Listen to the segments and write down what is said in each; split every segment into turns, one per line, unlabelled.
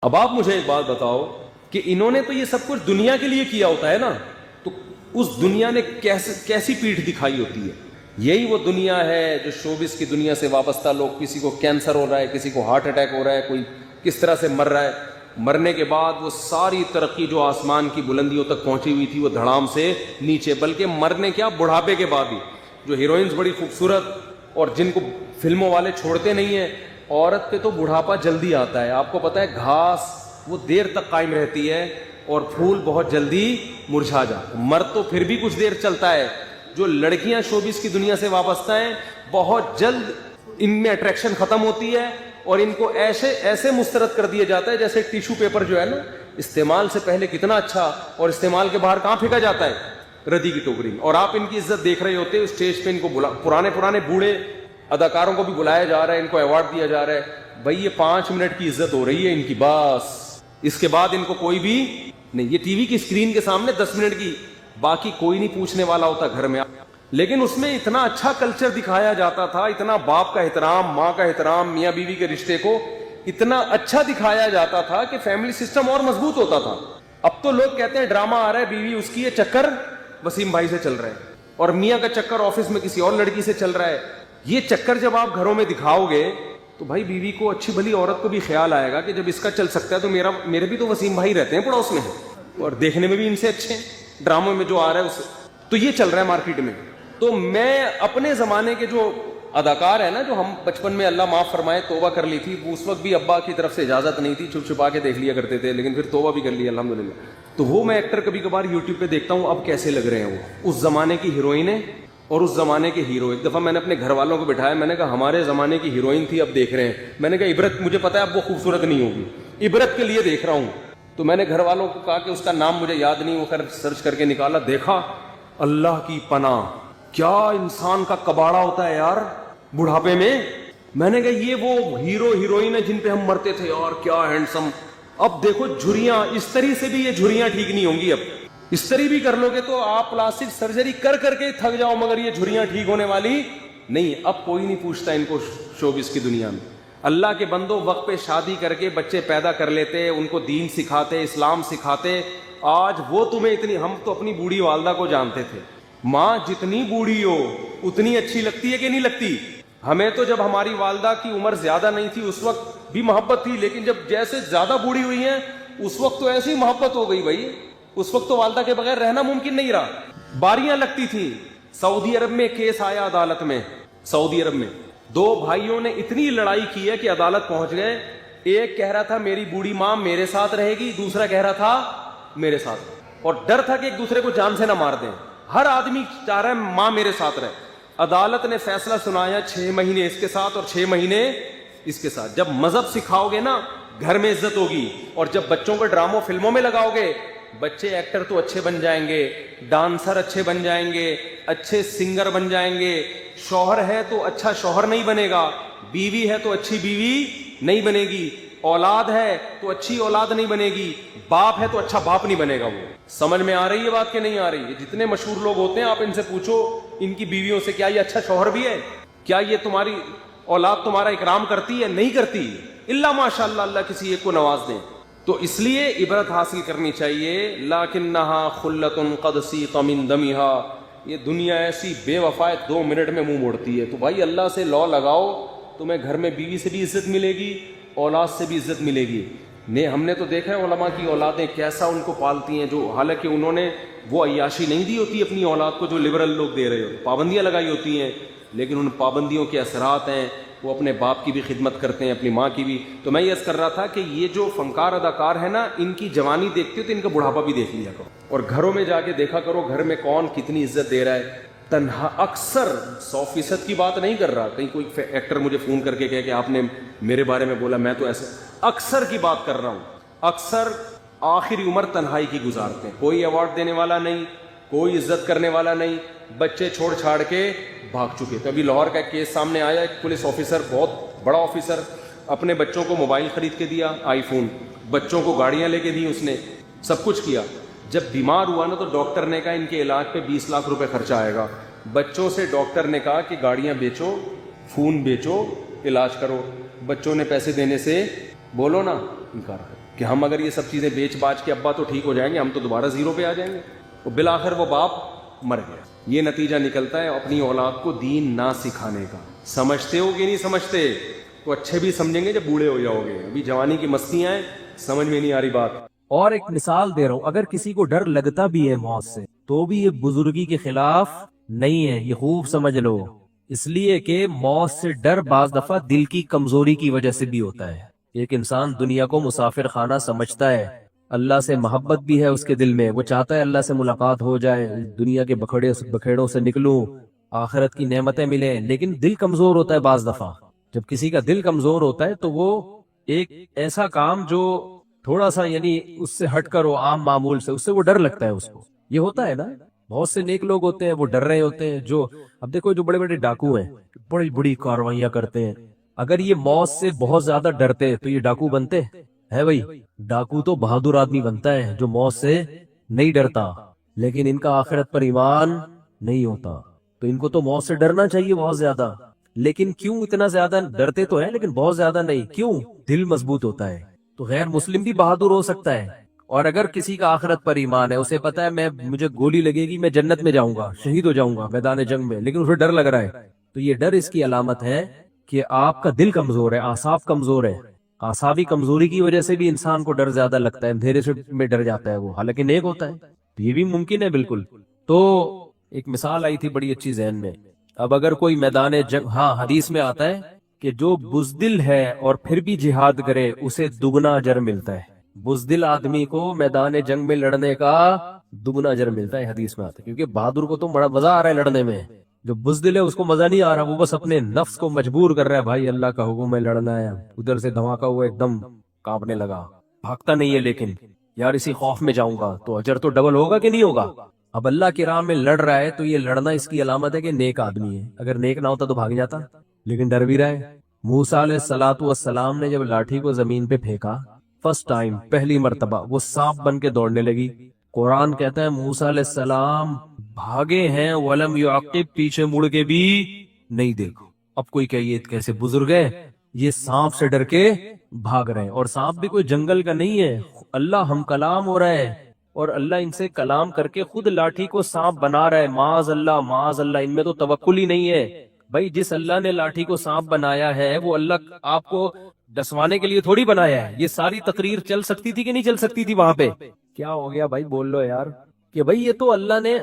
اب آپ مجھے ایک بات بتاؤ کہ انہوں نے تو یہ سب کچھ دنیا کے لیے کیا ہوتا ہے نا, تو اس دنیا نے کیسی پیٹھ دکھائی ہوتی ہے. یہی وہ دنیا ہے جو شوبز کی دنیا سے وابستہ لوگ, کسی کو کینسر ہو رہا ہے, کسی کو ہارٹ اٹیک ہو رہا ہے, کوئی کس طرح سے مر رہا ہے, مرنے کے بعد وہ ساری ترقی جو آسمان کی بلندیوں تک پہنچی ہوئی تھی وہ دھڑام سے نیچے, بلکہ مرنے کیا بڑھاپے کے بعد بھی. جو ہیروئنز بڑی خوبصورت اور جن کو فلموں والے چھوڑتے نہیں ہیں, عورت پہ تو بڑھاپا جلدی آتا ہے. آپ کو پتا ہے گھاس وہ دیر تک قائم رہتی ہے اور پھول بہت جلدی مرجھا جاتا. مرد تو پھر بھی کچھ دیر چلتا ہے. جو لڑکیاں شوبز کی دنیا سے وابستہ ہیں بہت جلد ان میں اٹریکشن ختم ہوتی ہے اور ان کو ایسے مسترد کر دیا جاتا ہے جیسے ٹیشو پیپر جو ہے نا, استعمال سے پہلے کتنا اچھا اور استعمال کے باہر کہاں پھینکا جاتا ہے, ردی کی ٹوکری میں. اور آپ ان کی عزت دیکھ رہے ہوتے اسٹیج پہ, ان کو پرانے بوڑھے اداکاروں کو بھی بلایا جا رہا ہے, ان کو ایوارڈ دیا جا رہا ہے. بھائی یہ 5 منٹ کی عزت ہو رہی ہے ان کی بس, اس کے بعد ان کو کوئی بھی نہیں. یہ ٹی وی کی اسکرین کے سامنے 10 منٹ کی, باقی کوئی نہیں پوچھنے والا ہوتا گھر میں. لیکن اس میں اتنا اچھا کلچر دکھایا جاتا تھا, اتنا باپ کا احترام, ماں کا احترام, میاں بیوی کے رشتے کو اتنا اچھا دکھایا جاتا تھا کہ فیملی سسٹم اور مضبوط ہوتا تھا. اب تو لوگ کہتے ہیں ڈرامہ آ رہا ہے, بیوی اس کی, یہ چکر وسیم بھائی سے چل رہا ہے, اور میاں کا چکر آفس میں کسی اور لڑکی سے چل رہا ہے. یہ چکر جب آپ گھروں میں دکھاؤ گے تو بھائی بیوی کو, اچھی بھلی عورت کو بھی خیال آئے گا کہ جب اس کا چل سکتا ہے تو میرے بھی تو وسیم بھائی رہتے ہیں پڑوس میں, اور دیکھنے میں بھی ان سے اچھے ہیں. ڈراموں میں جو آ رہا ہے تو یہ چل رہا ہے مارکیٹ میں. تو میں اپنے زمانے کے جو اداکار ہیں نا, جو ہم بچپن میں اللہ معاف فرمائے توبہ کر لی تھی, اس وقت بھی ابا کی طرف سے اجازت نہیں تھی, چھپ چھپا کے دیکھ لیا کرتے تھے, لیکن پھر توبہ بھی کر لی الحمدللہ. تو وہ میں ایکٹر کبھی کبھار یوٹیوب پہ دیکھتا ہوں اب کیسے لگ رہے ہیں وہ, اس زمانے کی ہیروئنیں اور اس زمانے کے ہیرو. ایک دفعہ میں نے اپنے گھر والوں کو بٹھایا, میں نے کہا ہمارے زمانے کی ہیروئن تھی اب دیکھ رہے ہیں. میں نے کہا عبرت, مجھے پتا ہے اب وہ خوبصورت نہیں ہوگی, عبرت کے لیے دیکھ رہا ہوں. تو میں نے گھر والوں کو کہا کہ اس کا نام مجھے یاد نہیں, وہ سرچ کر کے نکالا, دیکھا اللہ کی پناہ کیا انسان کا کباڑا ہوتا ہے یار بڑھاپے میں. میں نے کہا یہ وہ ہیرو ہیروئن ہے جن پہ ہم مرتے تھے یار, کیا ہینڈسم. اب دیکھو جھریاں, اس طرح سے بھی یہ جھریاں ٹھیک نہیں ہوں گی. اب اس طرح بھی کر لو گے تو آپ پلاسٹک سرجری کر کے تھک جاؤ, مگر یہ جھریاں ٹھیک ہونے والی نہیں. اب کوئی نہیں پوچھتا ان کو شوبز کی دنیا میں. اللہ کے بندوں وقت پہ شادی کر کے بچے پیدا کر لیتے, ان کو دین سکھاتے, اسلام سکھاتے. آج وہ تمہیں اتنی, ہم تو اپنی بوڑھی والدہ کو جانتے تھے, ماں جتنی بوڑھی ہو اتنی اچھی لگتی ہے کہ نہیں لگتی. ہمیں تو جب ہماری والدہ کی عمر زیادہ نہیں تھی اس وقت بھی محبت تھی, لیکن جب جیسے زیادہ بوڑھی ہوئی ہیں اس وقت تو ایسی محبت ہو گئی بھائی. اس وقت تو والدہ کے بغیر رہنا ممکن نہیں رہا. باریاں لگتی تھی. سعودی عرب میں کیس آیا عدالت میں, سعودی عرب میں 2 بھائیوں نے اتنی لڑائی کی ہے کہ عدالت پہنچ گئے. ایک کہہ رہا تھا میری بوڑھی ماں میرے ساتھ رہے گی, دوسرا کہہ رہا تھا میرے ساتھ, اور ڈر تھا کہ ایک دوسرے کو جان سے نہ مار دیں. ہر آدمی چاہ رہا ہے ماں میرے ساتھ رہے. عدالت نے فیصلہ سنایا 6 مہینے اس کے ساتھ اور 6 مہینے اس کے ساتھ. جب مذہب سکھاؤ گے نا گھر میں عزت ہوگی, اور جب بچوں کو ڈراموں فلموں میں لگاؤ گے بچے ایکٹر تو اچھے بن جائیں گے, ڈانسر اچھے بن جائیں گے, اچھے سنگر بن جائیں گے. شوہر ہے تو اچھا شوہر نہیں بنے گا, بیوی ہے تو اچھی بیوی نہیں بنے گی, اولاد ہے تو اچھی اولاد نہیں بنے گی, باپ ہے تو اچھا باپ نہیں بنے گا. وہ سمجھ میں آ رہی ہے بات کہ نہیں آ رہی ہے؟ جتنے مشہور لوگ ہوتے ہیں آپ ان سے پوچھو ان کی بیویوں سے, کیا یہ اچھا شوہر بھی ہے؟ کیا یہ تمہاری اولاد تمہارا اکرام کرتی ہے؟ نہیں کرتی, الا ماشاء اللہ اللہ کسی ایک کو نواز دیں. تو اس لیے عبرت حاصل کرنی چاہیے. لکنھا خلۃ قد سیق من دمھا, یہ دنیا ایسی بے وفا ہے 2 منٹ میں منہ موڑتی ہے. تو بھائی اللہ سے لا لگاؤ, تمہیں گھر میں بیوی سے بھی عزت ملے گی, اولاد سے بھی عزت ملے گی. ہم نے تو دیکھا ہے علماء کی اولادیں کیسا ان کو پالتی ہیں, جو حالانکہ انہوں نے وہ عیاشی نہیں دی ہوتی اپنی اولاد کو جو لبرل لوگ دے رہے ہو, پابندیاں لگائی ہوتی ہیں, لیکن ان پابندیوں کے اثرات ہیں, وہ اپنے باپ کی بھی خدمت کرتے ہیں, اپنی ماں کی بھی. تو میں یہ عرض کر رہا تھا کہ یہ جو فنکار اداکار ہے نا, ان کی جوانی دیکھتے ہو تو ان کا بڑھاپا بھی دیکھ لیا کرو, اور گھروں میں جا کے دیکھا کرو گھر میں کون کتنی عزت دے رہا ہے. تنہا اکثر 100% کی بات نہیں کر رہا, کہیں کوئی ایکٹر مجھے فون کر کے کہے کہ آپ نے میرے بارے میں بولا, میں تو ایسے اکثر کی بات کر رہا ہوں. اکثر آخری عمر تنہائی کی گزارتے ہیں, کوئی ایوارڈ دینے والا نہیں, کوئی عزت کرنے والا نہیں, بچے چھوڑ چھاڑ کے بھاگ چکے. تو ابھی لاہور کا ایک کیس سامنے آیا, ایک پولیس آفیسر, بہت بڑا آفیسر, اپنے بچوں کو موبائل خرید کے دیا, آئی فون, بچوں کو گاڑیاں لے کے دی, اس نے سب کچھ کیا. جب بیمار ہوا نا تو ڈاکٹر نے کہا ان کے علاج پہ 20 لاکھ روپے خرچہ آئے گا. بچوں سے ڈاکٹر نے کہا کہ گاڑیاں بیچو, فون بیچو, علاج کرو. بچوں نے پیسے دینے سے بولو نا انکار کر. کہ ہم اگر یہ سب چیزیں بیچ باچ کے ابا تو ٹھیک ہو جائیں گے، ہم تو دوبارہ زیرو پہ آ جائیں گے. تو بالآخر وہ باپ مر گیا. یہ نتیجہ نکلتا ہے اپنی اولاد کو دین نہ سکھانے کا. سمجھتے ہو کہ نہیں سمجھتے؟ تو اچھے بھی سمجھیں گے جب بوڑھے ہو جاؤ گے. ابھی جوانی کی مستیاں ہیں، سمجھ میں نہیں آ رہی بات.
اور ایک مثال دے رہا ہوں، اگر کسی کو ڈر لگتا بھی ہے موت سے تو بھی یہ بزرگی کے خلاف نہیں ہے، یہ خوب سمجھ لو. اس لیے کہ موت سے ڈر بعض دفعہ دل کی کمزوری کی وجہ سے بھی ہوتا ہے. ایک انسان دنیا کو مسافر خانہ سمجھتا ہے، اللہ سے محبت بھی ہے اس کے دل میں، وہ چاہتا ہے اللہ سے ملاقات ہو جائے، دنیا کے بکھیڑوں سے نکلوں، آخرت کی نعمتیں ملیں، لیکن دل کمزور ہوتا ہے. بعض دفعہ جب کسی کا دل کمزور ہوتا ہے تو وہ ایک ایسا کام جو تھوڑا سا یعنی اس سے ہٹ کر ہو، عام معمول سے، اس سے وہ ڈر لگتا ہے اس کو. یہ ہوتا ہے نا، بہت سے نیک لوگ ہوتے ہیں وہ ڈر رہے ہوتے ہیں. جو اب دیکھو جو بڑے بڑے ڈاکو ہیں، بڑی بڑی کاروائیاں کرتے ہیں، اگر یہ موت سے بہت زیادہ ڈرتے تو یہ ڈاکو بنتے ہے؟ بھائی ڈاکو تو بہادر آدمی بنتا ہے جو موت سے نہیں ڈرتا، لیکن ان کا آخرت پر ایمان نہیں ہوتا. تو ان کو تو موت سے ڈرنا چاہیے بہت زیادہ، لیکن کیوں اتنا زیادہ ڈرتے تو ہیں لیکن بہت زیادہ نہیں. کیوں؟ دل مضبوط ہوتا ہے. تو غیر مسلم بھی بہادر ہو سکتا ہے، اور اگر کسی کا آخرت پر ایمان ہے، اسے پتا ہے مجھے گولی لگے گی میں جنت میں جاؤں گا، شہید ہو جاؤں گا میدان جنگ میں، لیکن اسے ڈر لگ رہا ہے، تو یہ ڈر اس کی علامت ہے کہ آپ کا دل کمزور ہے، اعصاب کمزور ہے. اعصابی کمزوری کی وجہ سے بھی انسان کو ڈر زیادہ لگتا ہے، اندھیرے سے میں ڈر جاتا ہے وہ، حالانکہ نیک ہوتا ہے. تو یہ بھی ممکن ہے بالکل. تو ایک مثال آئی تھی بڑی اچھی ذہن میں. اب اگر کوئی میدان جنگ، ہاں حدیث میں آتا ہے کہ جو بزدل ہے اور پھر بھی جہاد کرے اسے دگنا اجر ملتا ہے. بزدل آدمی کو میدان جنگ میں لڑنے کا دگنا اجر ملتا ہے، حدیث میں آتا ہے. کیونکہ بہادر کو تو بڑا مزہ آ رہا ہے لڑنے میں، جو بزدل ہے اس کو مزہ نہیں آ رہا، وہ بس اپنے نفس کو مجبور کر رہا ہے، بھائی اللہ کا حکم ہے لڑنا ہے. ادھر سے دھماکہ ہوا، ایک دم کانپنے لگا، بھاگتا نہیں ہے، لیکن یار اسی خوف میں جاؤں گا تو اجر تو ڈبل ہوگا کہ نہیں ہوگا. اب اللہ کی راہ میں لڑ رہا ہے تو یہ لڑنا اس کی علامت ہے کہ نیک آدمی ہے. اگر نیک نہ ہوتا تو بھاگ جاتا، لیکن ڈر بھی رہا ہے. موسیٰ علیہ السلام نے جب لاٹھی کو زمین پہ پھینکا، فرسٹ ٹائم، پہلی مرتبہ، وہ سانپ بن کے دوڑنے لگی. قرآن کہتا ہے موسیٰ علیہ السلام بھاگے ہیں، ولم یعقب، پیچھے مڑ کے بھی نہیں دیکھو. اب کوئی کہ یہ کیسے بزرگ ہے، یہ سانپ سے ڈر کے بھاگ رہے ہیں. اور سانپ بھی کوئی جنگل کا نہیں ہے، اللہ ہم کلام ہو رہا ہے، اور اللہ ان سے کلام کر کے خود لاٹھی کو سانپ بنا رہا ہے. معاذ اللہ معاذ اللہ، ان میں تو توکل ہی نہیں ہے. بھائی جس اللہ نے لاٹھی کو سانپ بنایا ہے وہ اللہ آپ کو ڈسوانے کے لیے تھوڑی بنایا ہے. یہ ساری تقریر چل سکتی تھی کہ نہیں چل سکتی تھی وہاں پہ؟ کیا ہو گیا بھائی، بول لو یار. کہ بھائی یہ تو اللہ نے،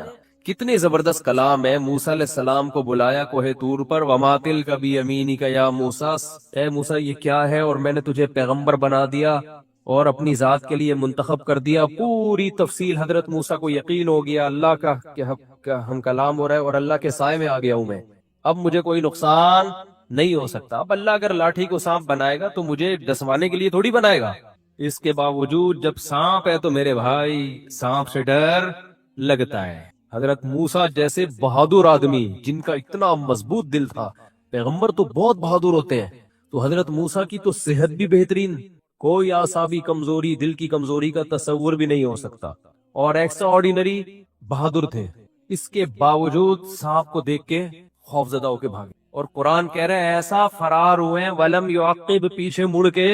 کتنے زبردست کلام ہے. موسیٰ علیہ السلام کو بلایا کوہ طور پر، وما تلک بیمینک یا موسیٰ، اے موسیٰ یہ کیا ہے، اور میں نے تجھے پیغمبر بنا دیا اور اپنی ذات کے لیے منتخب کر دیا. پوری تفصیل حضرت موسیٰ کو یقین ہو گیا اللہ کا کہ ہم کلام ہو رہا ہے اور اللہ کے سائے میں آ گیا ہوں میں، اب مجھے کوئی نقصان نہیں ہو سکتا. اب اللہ اگر لاٹھی کو سانپ بنائے گا تو مجھے ڈسوانے کے لیے تھوڑی بنائے گا. اس کے باوجود جب سانپ ہے تو میرے بھائی سانپ سے ڈر لگتا ہے. حضرت موسیٰ جیسے بہادر آدمی جن کا اتنا مضبوط دل تھا، پیغمبر تو بہت بہادر ہوتے ہیں، تو حضرت موسیٰ کی تو صحت بھی بہترین، کوئی اعصابی کمزوری، دل کی کمزوری کا تصور بھی نہیں ہو سکتا، اور ایکسٹرا آرڈینری بہادر تھے. اس کے باوجود سانپ کو دیکھ کے خوف زدہ ہو کے بھاگے. اور قرآن کہہ رہے ہیں ایسا فرار ہوئے ولم یعقب، پیچھے مڑ کے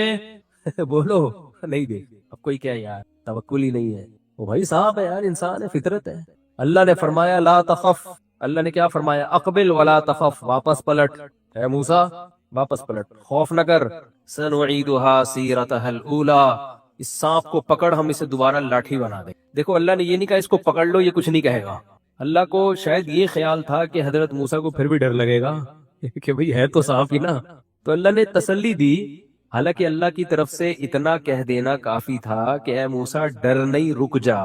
بولو نہیں دیکھ. اب کوئی کیا یار، توکل ہی نہیں ہے. وہ بھائی سانپ ہے یار، انسان ہے، فطرت ہے. اللہ نے فرمایا لا تخف، اللہ نے کیا فرمایا، اقبل ولا تخف، واپس پلٹ، اے موسیٰ واپس پلٹ، خوف نہ کر. سنعیدها سیرتها الاولی، اس سانپ کو پکڑ، ہم اسے دوبارہ لاٹھی بنا دیں. دیکھو اللہ نے یہ نہیں کہا اس کو پکڑ لو، یہ کچھ نہیں کہے گا. اللہ کو شاید یہ خیال تھا کہ حضرت موسیٰ کو پھر بھی ڈر لگے گا کہ بھئی ہے تو سانپ ہی نا، تو اللہ نے تسلی دی. حالانکہ اللہ کی طرف سے اتنا کہہ دینا کافی تھا کہ اے موسیٰ ڈر نہیں، رک جا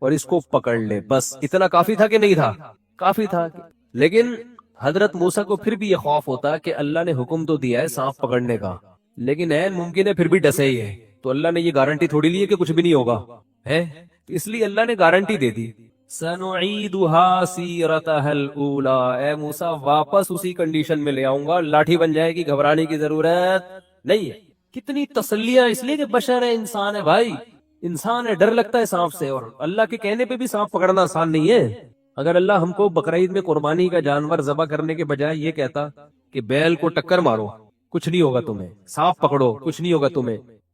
اور اس کو پکڑ لے، بس اتنا کافی تھا کہ نہیں تھا؟ کافی تھا. لیکن حضرت موسیٰ کو پھر بھی یہ خوف ہوتا کہ اللہ نے حکم تو دیا ہے سانپ پکڑنے کا، لیکن ممکن ہے پھر بھی ڈسے ہی ہے، تو اللہ نے یہ گارنٹی تھوڑی لی ہے کہ کچھ بھی نہیں ہوگا ہے، اس لیے اللہ نے گارنٹی دے دی. سنعیدها سیرتها الاولی، اے موسیٰ واپس اسی کنڈیشن میں لے آؤں گا، لاٹھی بن جائے گی، گھبرانے کی ضرورت نہیں ہے. کتنی تسلیاں، اس لیے کہ بشر ہے، انسان ہے بھائی، انسان ہے، ڈر لگتا ہے سانپ سے. اور اللہ کے کہنے پہ بھی سانپ پکڑنا آسان نہیں ہے. اگر اللہ ہم کو بقرعید میں قربانی کا جانور ذبح کرنے کے بجائے یہ کہتا کہ بیل کو ٹکر مارو کچھ نہیں ہوگا تمہیں، سانپ پکڑو کچھ نہیں ہوگا تمہیں،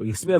تو اس میں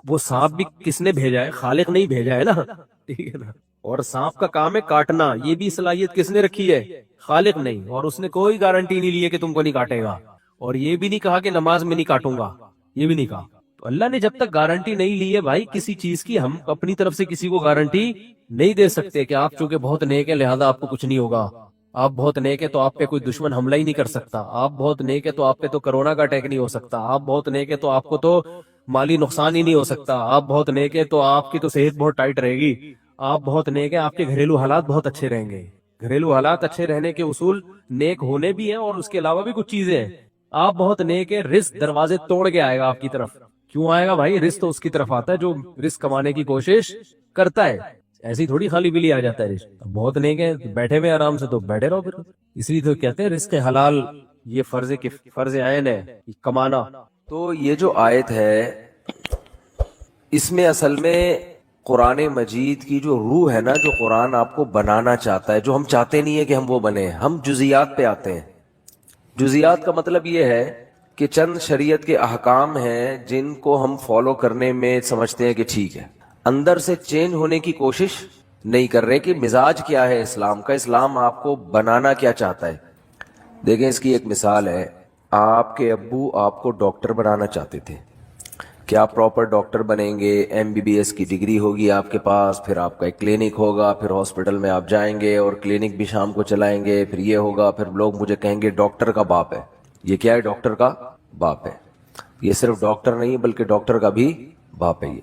وہ سانپ بھی کس نے بھیجا ہے؟ خالق نہیں بھیجا ہے نا، ٹھیک ہے نا. اور سانپ کا کام ہے کاٹنا، یہ بھی صلاحیت کس نے رکھی ہے؟ خالق نہیں. اور اس نے کوئی گارنٹی نہیں لی ہے کہ تم کو نہیں کاٹے گا، اور یہ بھی نہیں کہا کہ نماز میں نہیں کاٹوں گا، یہ بھی نہیں کہا. تو اللہ نے جب تک گارنٹی نہیں لی ہے بھائی کسی چیز کی، ہم اپنی طرف سے کسی کو گارنٹی نہیں دے سکتے کہ آپ چونکہ بہت نیک ہے لہذا آپ کو کچھ نہیں ہوگا، آپ بہت نیک ہے تو آپ پہ کوئی دشمن حملہ ہی نہیں کر سکتا، آپ بہت نیک ہے تو آپ پہ تو کرونا کا اٹیک نہیں ہو سکتا، آپ بہت نیک ہے تو آپ کو تو مالی نقصان ہی نہیں ہو سکتا، آپ بہت نیک ہے تو آپ کی تو صحت بہت ٹائٹ رہے گی، آپ بہت نیک ہے آپ کے گھریلو حالات بہت اچھے رہیں گے. گھریلو حالات اچھے رہنے کے اصول نیک ہونے بھی ہیں، اور اس کے علاوہ بھی کچھ چیزیں ہیں. آپ بہت نیک ہے، رزق دروازے توڑ کے آئے گا آپ کی طرف. کیوں آئے گا بھائی؟ رزق تو اس کی طرف آتا ہے جو رزق کمانے کی کوشش کرتا ہے، ایسی تھوڑی خالی بلی آ جاتا ہے رزق. بہت نیک ہے بیٹھے ہوئے آرام سے تو بیٹھے رہو پھر. اس لیے تو کہتے ہیں رزق حلال یہ فرض عین ہے کمانا.
تو یہ جو آیت ہے اس میں اصل میں قرآن مجید کی جو روح ہے نا، جو قرآن آپ کو بنانا چاہتا ہے، جو ہم چاہتے نہیں ہے کہ ہم وہ بنیں، ہم جزیات پہ آتے ہیں. جزیات کا مطلب یہ ہے کہ چند شریعت کے احکام ہیں جن کو ہم فالو کرنے میں سمجھتے ہیں کہ ٹھیک ہے، اندر سے چینج ہونے کی کوشش نہیں کر رہے کہ مزاج کیا ہے اسلام کا، اسلام آپ کو بنانا کیا چاہتا ہے. دیکھیں اس کی ایک مثال ہے، آپ کے ابو آپ کو ڈاکٹر بنانا چاہتے تھے کہ آپ پراپر ڈاکٹر بنیں گے، MBBS کی ڈگری ہوگی آپ کے پاس، پھر آپ کا ایک کلینک ہوگا، پھر ہاسپٹل میں آپ جائیں گے اور کلینک بھی شام کو چلائیں گے، پھر یہ ہوگا، پھر لوگ مجھے کہیں گے ڈاکٹر کا باپ ہے. یہ کیا ہے؟ ڈاکٹر کا باپ ہے. یہ صرف ڈاکٹر نہیں ہے بلکہ ڈاکٹر کا بھی باپ ہے یہ.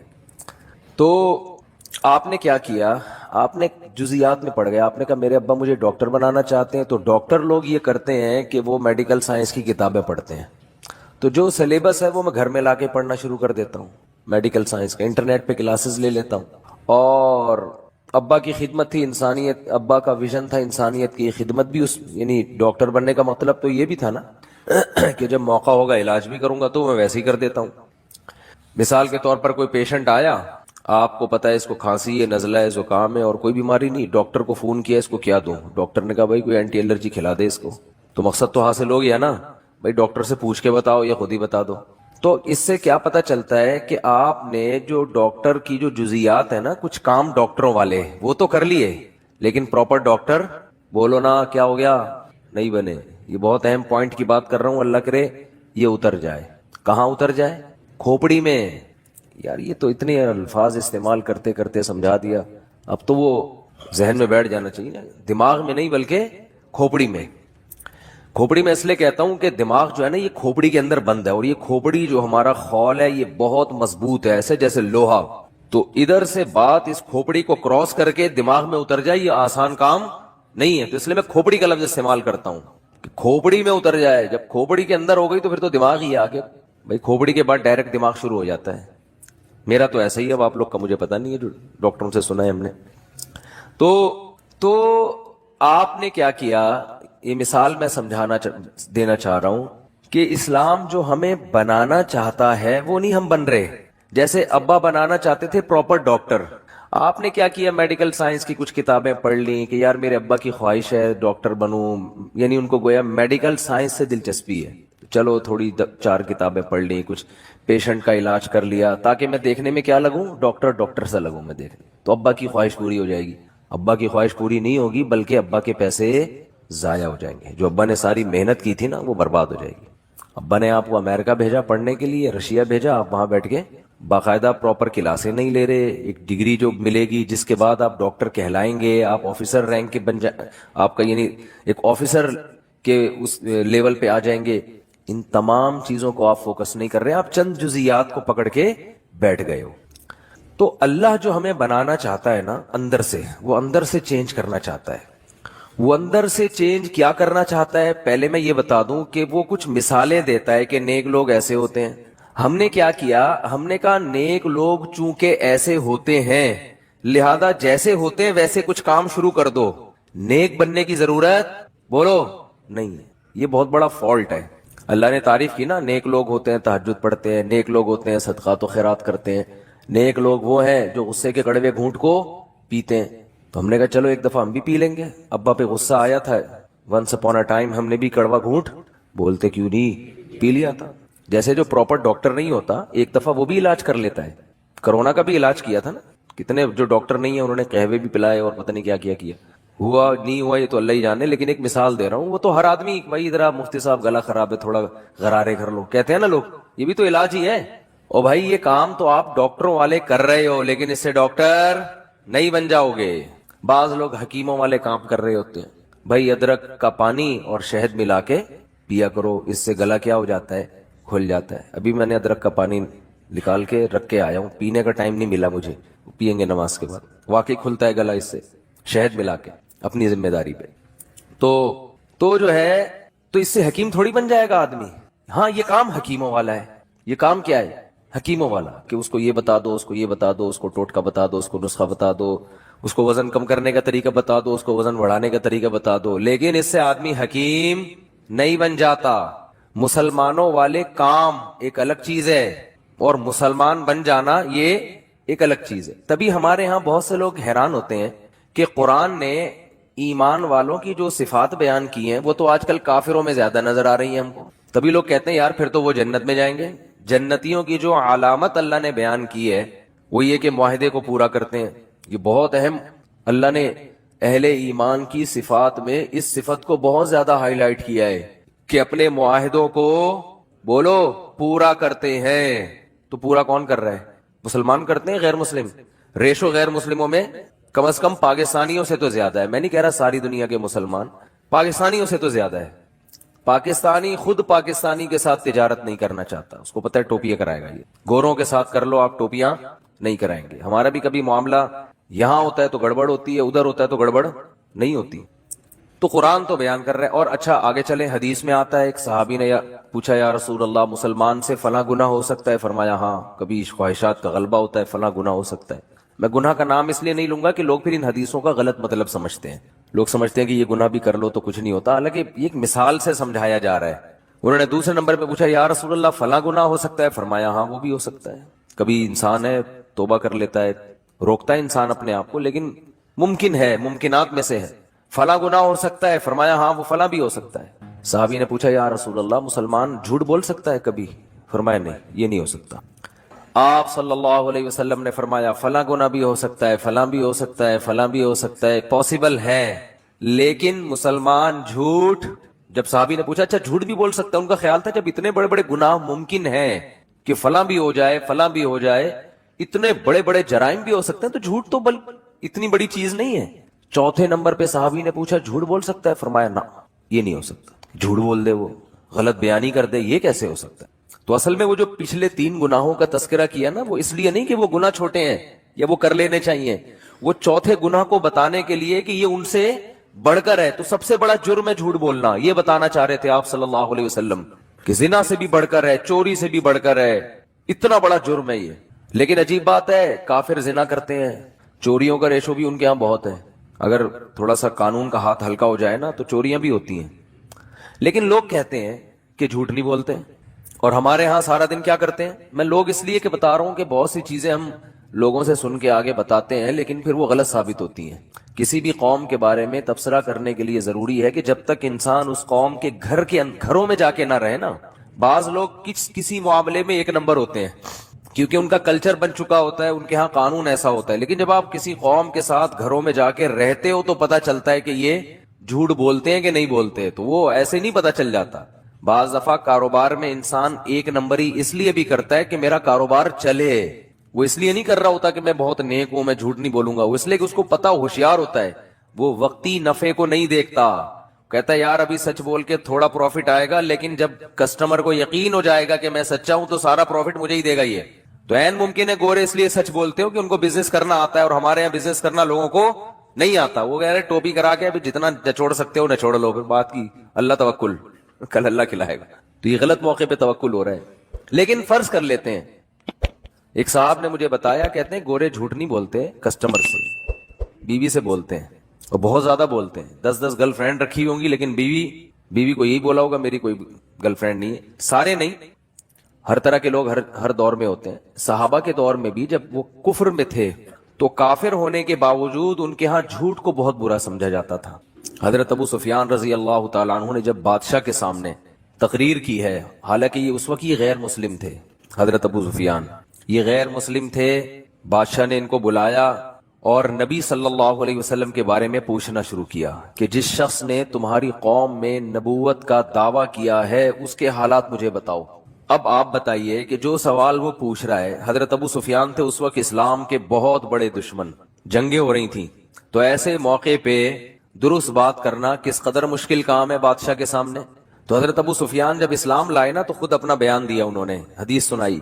تو آپ نے کیا کیا؟ آپ نے جزیات میں پڑ گئے، آپ نے کہا میرے ابا مجھے ڈاکٹر بنانا چاہتے ہیں. تو ڈاکٹر لوگ یہ کرتے ہیں کہ وہ میڈیکل سائنس کی کتابیں پڑھتے ہیں. تو جو سلیبس ہے وہ میں گھر میں لا کے پڑھنا شروع کر دیتا ہوں، میڈیکل سائنس کا انٹرنیٹ پہ کلاسز لے لیتا ہوں. اور ابا کی خدمت تھی انسانیت، ابا کا ویژن تھا انسانیت کی خدمت بھی، اس یعنی ڈاکٹر بننے کا مطلب تو یہ بھی تھا نا کہ جب موقع ہوگا علاج بھی کروں گا، تو میں ویسے ہی کر دیتا ہوں. مثال کے طور پر کوئی پیشنٹ آیا، آپ کو پتا ہے اس کو کھانسی ہے، نزلہ ہے، زکام ہے اور کوئی بیماری نہیں، ڈاکٹر کو فون کیا اس کو کیا دوں؟ ڈاکٹر نے کہا بھائی کوئی اینٹی الرجی کھلا دے اس کو. تو مقصد تو حاصل ہو گیا نا، بھائی ڈاکٹر سے پوچھ کے بتاؤ یا خود ہی بتا دو. تو اس سے کیا پتا چلتا ہے کہ آپ نے جو ڈاکٹر کی جو جزیات ہے نا، کچھ کام ڈاکٹروں والے وہ تو کر لیے، لیکن پراپر ڈاکٹر بولو نا کیا ہو گیا؟ نہیں بنے. یہ بہت اہم پوائنٹ کی بات کر رہا ہوں، اللہ کرے یہ اتر جائے. کہاں اتر جائے؟ کھوپڑی میں. یار یہ تو اتنے الفاظ استعمال کرتے کرتے سمجھا دیا، اب تو وہ ذہن میں بیٹھ جانا چاہیے نا، دماغ میں نہیں بلکہ کھوپڑی میں. کھوپڑی میں اس لیے کہتا ہوں کہ دماغ جو ہے نا یہ کھوپڑی کے اندر بند ہے، اور یہ کھوپڑی جو ہمارا خول ہے یہ بہت مضبوط ہے، ایسے جیسے لوہا. تو ادھر سے بات اس کھوپڑی کو کراس کر کے دماغ میں اتر جائے یہ آسان کام نہیں ہے. تو اس لیے میں کھوپڑی کا لفظ استعمال کرتا ہوں کہ کھوپڑی میں اتر جائے. جب کھوپڑی کے اندر ہو گئی تو پھر تو دماغ ہی آگے، بھائی کھوپڑی کے بعد ڈائریکٹ دماغ شروع ہو جاتا ہے. میرا تو ایسا ہی ہے، اب آپ لوگ کا مجھے پتا نہیں ہے، جو ڈاکٹروں سے سنا ہے ہم نے. تو آپ نے کیا کیا؟ یہ مثال میں سمجھانا دینا چاہ رہا ہوں کہ اسلام جو ہمیں بنانا چاہتا ہے وہ نہیں ہم بن رہے. جیسے ابا بنانا چاہتے تھے پراپر ڈاکٹر، آپ نے کیا کیا؟ میڈیکل سائنس کی کچھ کتابیں پڑھ لی کہ یار میرے ابا کی خواہش ہے ڈاکٹر بنوں، یعنی ان کو گویا میڈیکل سائنس سے دلچسپی ہے، چلو تھوڑی 4 کتابیں پڑھ لی، کچھ پیشنٹ کا علاج کر لیا تاکہ میں دیکھنے میں کیا لگوں؟ ڈاکٹر سے لگوں میں دیکھنے. تو ابا کی خواہش پوری ہو جائے گی. ابا کی خواہش پوری نہیں ہوگی بلکہ ابا کے پیسے ضائع ہو جائیں گے. جو ابا نے ساری محنت کی تھی نا وہ برباد ہو جائے گی. ابا نے آپ کو امریکہ بھیجا پڑھنے کے لیے، رشیا بھیجا، آپ وہاں بیٹھ کے باقاعدہ پراپر کلاسیں نہیں لے رہے، ایک ڈگری جو ملے گی جس کے بعد آپ ڈاکٹر کہلائیں گے، آپ آفیسر رینک کے بن جائیں، آپ کا یعنی ایک آفیسر کے اس لیول پہ آ جائیں گے. ان تمام چیزوں کو آپ فوکس نہیں کر رہے، آپ چند جزیات کو پکڑ کے بیٹھ گئے ہو. تو اللہ جو ہمیں بنانا چاہتا ہے نا اندر سے، وہ اندر سے چینج کرنا چاہتا ہے. وہ اندر سے چینج کیا کرنا چاہتا ہے؟ پہلے میں یہ بتا دوں کہ وہ کچھ مثالیں دیتا ہے کہ نیک لوگ ایسے ہوتے ہیں. ہم نے کیا کیا؟ ہم نے کہا نیک لوگ چونکہ ایسے ہوتے ہیں لہذا جیسے ہوتے ہیں ویسے کچھ کام شروع کر دو. نیک بننے کی ضرورت بولو نہیں ہے. یہ بہت بڑا فالٹ ہے. اللہ نے تعریف کی نا، نیک لوگ ہوتے ہیں تہجد پڑھتے ہیں، نیک لوگ ہوتے ہیں صدقات و خیرات کرتے ہیں، نیک لوگ وہ ہیں جو غصے کے کڑوے گھونٹ کو پیتے ہیں. تو ہم نے کہا چلو ایک دفعہ ہم بھی پی لیں گے. ابا پہ غصہ آیا تھا، ونس اپون اے ٹائم ہم نے بھی کڑوا گھونٹ، بولتے کیوں نہیں، پی لیا تھا. جیسے جو پراپر ڈاکٹر نہیں ہوتا ایک دفعہ وہ بھی علاج کر لیتا ہے. کرونا کا بھی علاج کیا تھا نا, کتنے جو ڈاکٹر نہیں ہیں انہوں نے قہوے بھی پلائے اور پتہ نہیں کیا کیا ہوا نہیں ہوا یہ تو اللہ ہی جانے. لیکن ایک مثال دے رہا ہوں, وہ تو ہر آدمی بھائی ادھر مفتی صاحب گلا خراب ہے تھوڑا غرارے کر لو, کہتے ہیں نا لوگ, یہ بھی تو علاج ہی ہے. اور بھائی یہ کام تو آپ ڈاکٹروں والے کر رہے ہو لیکن اس سے ڈاکٹر نہیں بن جاؤ گے. بعض لوگ حکیموں والے کام کر رہے ہوتے ہیں. بھائی ادرک کا پانی اور شہد ملا کے پیا کرو, اس سے گلا کیا ہو جاتا ہے, کھل جاتا ہے. ابھی میں نے ادرک کا پانی نکال کے رکھ کے آیا ہوں, پینے کا ٹائم نہیں ملا مجھے, پئیں گے نماز کے بعد. واقعی کھلتا ہے گلا اس سے, شہد ملا کے اپنی ذمہ داری پہ. تو جو ہے تو اس سے حکیم تھوڑی بن جائے گا آدمی. ہاں یہ کام حکیموں والا ہے. یہ کام کیا ہے حکیموں والا, کہ اس کو یہ بتا دو, اس کو یہ بتا دو, اس کو ٹوٹکا بتا دو, اس کو نسخہ بتا دو, اس کو وزن کم کرنے کا طریقہ بتا دو, اس کو وزن بڑھانے کا طریقہ بتا دو. لیکن اس سے آدمی حکیم نہیں بن جاتا. مسلمانوں والے کام ایک الگ چیز ہے اور مسلمان بن جانا یہ ایک الگ چیز ہے. تبھی ہمارے ہاں بہت سے لوگ حیران ہوتے ہیں کہ قرآن نے ایمان والوں کی جو صفات بیان کی ہیں وہ تو آج کل کافروں میں زیادہ نظر آ رہی ہیں ہم کو. تبھی لوگ کہتے ہیں یار پھر تو وہ جنت میں جائیں گے. جنتیوں کی جو علامت اللہ نے بیان کی ہے وہ یہ کہ معاہدے کو پورا کرتے ہیں. یہ بہت اہم, اللہ نے اہل ایمان کی صفات میں اس صفت کو بہت زیادہ ہائی لائٹ کیا ہے کہ اپنے معاہدوں کو بولو پورا کرتے ہیں. تو پورا کون کر رہا ہے؟ مسلمان کرتے ہیں, غیر مسلم. ریشو غیر مسلموں میں کم از کم پاکستانیوں سے تو زیادہ ہے. میں نہیں کہہ رہا ساری دنیا کے مسلمان, پاکستانیوں سے تو زیادہ ہے. پاکستانی خود پاکستانی کے ساتھ تجارت نہیں کرنا چاہتا, اس کو پتہ ہے ٹوپیاں کرائے گا. یہ گوروں کے ساتھ کر لو آپ, ٹوپیاں نہیں کرائیں گے. ہمارا بھی کبھی معاملہ یہاں ہوتا ہے تو گڑبڑ ہوتی ہے, ادھر ہوتا ہے تو گڑبڑ نہیں ہوتی. تو قرآن تو بیان کر رہے ہیں. اور اچھا آگے چلیں, حدیث میں آتا ہے ایک صحابی نے پوچھا یا رسول اللہ مسلمان سے فلاں گناہ ہو سکتا ہے؟ فرمایا ہاں, کبھی خواہشات کا غلبہ ہوتا ہے, فلاں گناہ ہو سکتا ہے. میں گناہ کا نام اس لیے نہیں لوں گا کہ لوگ پھر ان حدیثوں کا غلط مطلب سمجھتے ہیں. لوگ سمجھتے ہیں کہ یہ گناہ بھی کر لو تو کچھ نہیں ہوتا, حالانکہ یہ ایک مثال سے سمجھایا جا رہا ہے. انہوں نے دوسرے نمبر پہ پوچھا یا رسول اللہ فلاں گناہ ہو سکتا ہے؟ فرمایا ہاں وہ بھی ہو سکتا ہے. کبھی انسان ہے توبہ کر لیتا ہے, روکتا ہے انسان اپنے آپ کو, لیکن ممکن ہے, ممکنات میں سے ہے. فلاں گناہ ہو سکتا ہے؟ فرمایا ہاں وہ فلاں بھی ہو سکتا ہے. صحابی نے پوچھا یا رسول اللہ مسلمان جھوٹ بول سکتا ہے کبھی؟ فرمایا نہیں, یہ نہیں ہو سکتا. آپ صلی اللہ علیہ وسلم نے فرمایا فلاں گناہ بھی ہو سکتا ہے, فلاں بھی ہو سکتا ہے, فلاں بھی ہو سکتا ہے, پاسبل ہے. لیکن مسلمان جھوٹ, جب صحابی نے پوچھا اچھا جھوٹ بھی بول سکتا ہے, ان کا خیال تھا جب اتنے بڑے بڑے گناہ ممکن ہیں کہ فلاں بھی ہو جائے, فلاں بھی ہو جائے, اتنے بڑے بڑے جرائم بھی ہو سکتے ہیں, تو جھوٹ تو اتنی بڑی چیز نہیں ہے. چوتھے نمبر پہ صحابی نے پوچھا جھوٹ بول سکتا ہے؟ فرمایا نہ, یہ نہیں ہو سکتا. جھوٹ بول دے, وہ غلط بیانی کر دے, یہ کیسے ہو سکتا ہے؟ تو اصل میں وہ جو پچھلے 3 گناہوں کا تذکرہ کیا نا, وہ اس لیے نہیں کہ وہ گناہ چھوٹے ہیں یا وہ کر لینے چاہیے, وہ چوتھے گناہ کو بتانے کے لیے کہ یہ ان سے بڑھ کر ہے. تو سب سے بڑا جرم ہے جھوٹ بولنا, یہ بتانا چاہ رہے تھے آپ صلی اللہ علیہ وسلم کہ زنا سے بھی بڑھ کر ہے, چوری سے بھی بڑھ کر ہے, اتنا بڑا جرم ہے یہ. لیکن عجیب بات ہے, کافر زنا کرتے ہیں, چوریوں کا ریشو بھی ان کے ہاں بہت ہے. اگر تھوڑا سا قانون کا ہاتھ ہلکا ہو جائے نا تو چوریاں بھی ہوتی ہیں. لیکن لوگ کہتے ہیں کہ جھوٹ نہیں بولتے, اور ہمارے ہاں سارا دن کیا کرتے ہیں. میں لوگ اس لیے کہ بتا رہا ہوں کہ بہت سی چیزیں ہم لوگوں سے سن کے آگے بتاتے ہیں لیکن پھر وہ غلط ثابت ہوتی ہیں. کسی بھی قوم کے بارے میں تبصرہ کرنے کے لیے ضروری ہے کہ جب تک انسان اس قوم کے گھروں میں جا کے نہ رہے نا. بعض لوگ کسی معاملے میں ایک نمبر ہوتے ہیں کیونکہ ان کا کلچر بن چکا ہوتا ہے, ان کے ہاں قانون ایسا ہوتا ہے. لیکن جب آپ کسی قوم کے ساتھ گھروں میں جا کے رہتے ہو تو پتہ چلتا ہے کہ یہ جھوٹ بولتے ہیں کہ نہیں بولتے. تو وہ ایسے نہیں پتہ چل جاتا. بعض دفعہ کاروبار میں انسان ایک نمبری اس لیے بھی کرتا ہے کہ میرا کاروبار چلے, وہ اس لیے نہیں کر رہا ہوتا کہ میں بہت نیک ہوں میں جھوٹ نہیں بولوں گا, وہ اس لیے کہ اس کو پتا ہوشیار ہوتا ہے, وہ وقتی نفع کو نہیں دیکھتا. کہتا ہے یار ابھی سچ بول کے تھوڑا پروفٹ آئے گا, لیکن جب کسٹمر کو یقین ہو جائے گا کہ میں سچا ہوں تو سارا پروفٹ مجھے ہی دے گا. یہ تو عین ممکن ہے گورے اس لیے سچ بولتے ہو کہ ان کو بزنس کرنا آتا ہے, اور ہمارے یہاں بزنس کرنا لوگوں کو نہیں آتا. وہ کہہ رہے ٹوپی کرا کے جتنا نچوڑ سکتے ہو نچوڑ لو, پھر بات کی اللہ توکل, کل اللہ کھلائے گا. تو یہ غلط موقع پہ توکل ہو رہا ہے. لیکن فرض کر لیتے ہیں, ایک صاحب نے مجھے بتایا, کہتے ہیں گورے جھوٹ نہیں بولتے کسٹمر سے, بیوی سے بولتے ہیں, اور بہت زیادہ بولتے ہیں. 10 گرل فرینڈ رکھی ہوں گی لیکن بیوی کو یہی بولا ہوگا میری کوئی گرل فرینڈ نہیں ہے. سارے نہیں, ہر طرح کے لوگ ہر دور میں ہوتے ہیں. صحابہ کے دور میں بھی جب وہ کفر میں تھے تو کافر ہونے کے باوجود ان کے ہاں جھوٹ کو بہت برا سمجھا جاتا تھا. حضرت ابو سفیان رضی اللہ تعالیٰ عنہ نے جب بادشاہ کے سامنے تقریر کی ہے، حالانکہ یہ اس وقت یہ غیر مسلم تھے، حضرت ابو سفیان یہ غیر مسلم تھے. بادشاہ نے ان کو بلایا اور نبی صلی اللہ علیہ وسلم کے بارے میں پوچھنا شروع کیا کہ جس شخص نے تمہاری قوم میں نبوت کا دعویٰ کیا ہے اس کے حالات مجھے بتاؤ. اب آپ بتائیے کہ جو سوال وہ پوچھ رہا ہے، حضرت ابو سفیان تھے اس وقت اسلام کے بہت بڑے دشمن، جنگیں ہو رہی تھیں، تو ایسے موقع پہ درست بات کرنا کس قدر مشکل کام ہے بادشاہ کے سامنے. تو حضرت ابو سفیان جب اسلام لائے نا تو خود اپنا بیان دیا، انہوں نے حدیث سنائی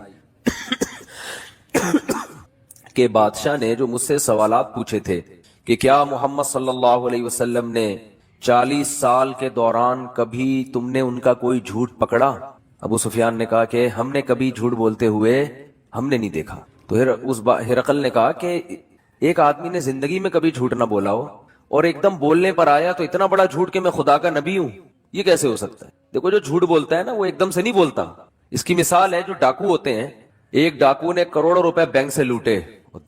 کہ بادشاہ نے جو مجھ سے سوالات پوچھے تھے کہ کیا محمد صلی اللہ علیہ وسلم نے 40 سال کے دوران کبھی تم نے ان کا کوئی جھوٹ پکڑا؟ ابو سفیان نے کہا کہ ہم نے کبھی جھوٹ بولتے ہوئے ہم نے نہیں دیکھا. تو ہرقل نے کہا کہ ایک آدمی نے زندگی میں کبھی جھوٹ نہ بولا ہو اور ایک دم بولنے پر آیا تو اتنا بڑا جھوٹ کہ میں خدا کا نبی ہوں، یہ کیسے ہو سکتا ہے؟ دیکھو جو جھوٹ بولتا ہے نا وہ ایک دم سے نہیں بولتا. اس کی مثال ہے جو ڈاکو ہوتے ہیں، ایک ڈاکو نے کروڑوں روپے بینک سے لوٹے،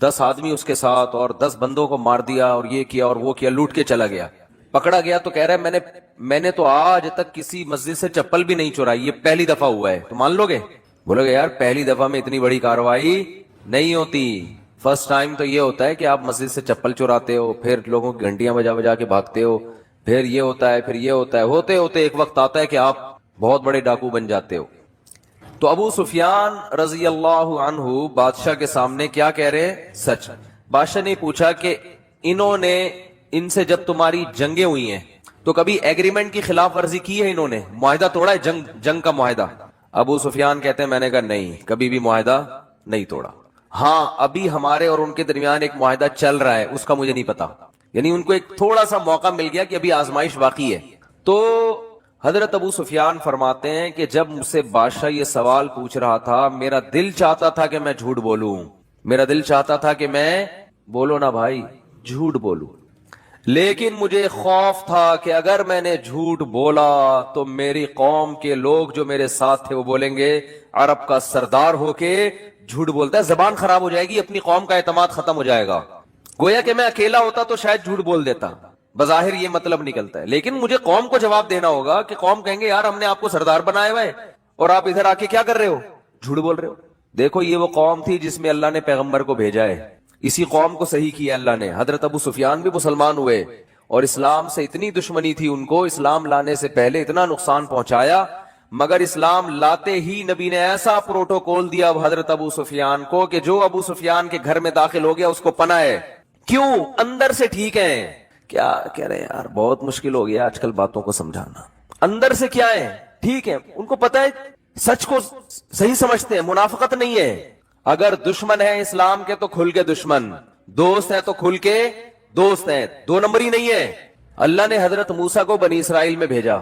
10 آدمی اس کے ساتھ اور 10 بندوں کو مار دیا اور یہ کیا اور وہ کیا، لوٹ کے چلا گیا. پکڑا گیا تو کہہ رہا ہے میں نے تو آج تک کسی مسجد سے چپل بھی نہیں چورائی، یہ پہلی دفعہ ہوا ہے. تو مان لو گے؟ بولو گے یار پہلی دفعہ میں اتنی بڑی کارروائی نہیں ہوتی، فرسٹ ٹائم تو یہ ہوتا ہے کہ آپ مسجد سے چپل چوراتے ہو، پھر لوگوں کی گھنٹیاں بجا بجا کے بھاگتے ہو، پھر یہ ہوتا ہے، پھر یہ ہوتا ہے، ہوتے ہوتے ایک وقت آتا ہے کہ آپ بہت بڑے ڈاکو بن جاتے ہو. تو ابو سفیان رضی اللہ عنہ بادشاہ کے سامنے کیا کہہ رہے؟ سچ. بادشاہ نے پوچھا کہ انہوں نے ان سے جب تمہاری جنگیں ہوئی ہیں تو کبھی ایگریمنٹ کی خلاف ورزی کی ہے؟ انہوں نے معاہدہ توڑا ہے، جنگ کا معاہدہ؟ ابو سفیان کہتے ہیں میں نے کہا نہیں، کبھی بھی معاہدہ نہیں توڑا. ہاں ابھی ہمارے اور ان کے درمیان ایک معاہدہ چل رہا ہے، اس کا مجھے نہیں پتا. یعنی ان کو ایک تھوڑا سا موقع مل گیا کہ ابھی آزمائش باقی ہے. تو حضرت ابو سفیان فرماتے ہیں کہ جب مجھ سے بادشاہ یہ سوال پوچھ رہا تھا میرا دل چاہتا تھا کہ میں جھوٹ بولوں، میرا دل چاہتا تھا کہ میں بولو نا بھائی جھوٹ بولوں، لیکن مجھے خوف تھا کہ اگر میں نے جھوٹ بولا تو میری قوم کے لوگ جو میرے ساتھ تھے وہ بولیں گے عرب کا سردار ہو کے جھوٹ بولتا ہے، زبان خراب ہو جائے گی، اپنی قوم کا اعتماد ختم ہو جائے گا. گویا کہ میں اکیلا ہوتا تو شاید جھوٹ بول دیتا، بظاہر یہ مطلب نکلتا ہے، لیکن مجھے قوم کو جواب دینا ہوگا کہ قوم کہیں گے یار ہم نے آپ کو سردار بنایا ہوا ہے اور آپ ادھر آ کے کیا کر رہے ہو؟ جھوٹ بول رہے ہو. دیکھو یہ وہ قوم تھی جس میں اللہ نے پیغمبر کو بھیجا ہے، اسی قوم کو صحیح کیا اللہ نے. حضرت ابو سفیان بھی مسلمان ہوئے اور اسلام سے اتنی دشمنی تھی ان کو، اسلام لانے سے پہلے اتنا نقصان پہنچایا، مگر اسلام لاتے ہی نبی نے ایسا پروٹوکول دیا حضرت ابو سفیان کو کہ جو ابو سفیان کے گھر میں داخل ہو گیا اس کو پناہ ہے. کیوں؟ اندر سے ٹھیک ہے. کیا کہہ رہے ہیں یار، بہت مشکل ہو گیا آج کل باتوں کو سمجھانا. اندر سے کیا ہے؟ ٹھیک ہے، ان کو پتہ ہے، سچ کو صحیح سمجھتے ہیں، منافقت نہیں ہے. اگر دشمن ہے اسلام کے تو کھل کے دشمن، دوست ہے تو کھل کے دوست ہے، دو نمبری نہیں ہے. اللہ نے حضرت موسیٰ کو بنی اسرائیل میں بھیجا